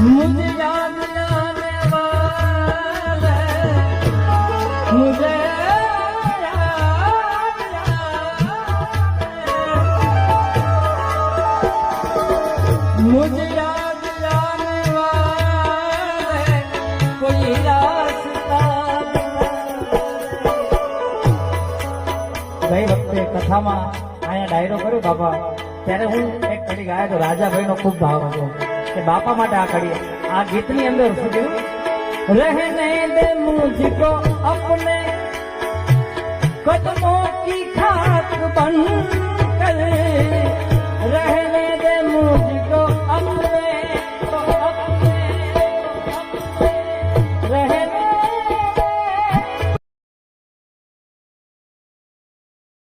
मुझे याद आने वाले मुझे मुझे याद आने वाले कोई रास्ता गई वखते कथाમાં આયા ડાયરો કર્યો બાપા ત્યારે હું એક કડી ગાયો તો રાજાભાઈનો ખૂબ ભાવ હતો કે બાપા માટે આ કડી આ ગીતની અંદર શું કહ્યું રહેને દે મુझको अपने कदमों की खाक बनकर रहने दे मुझको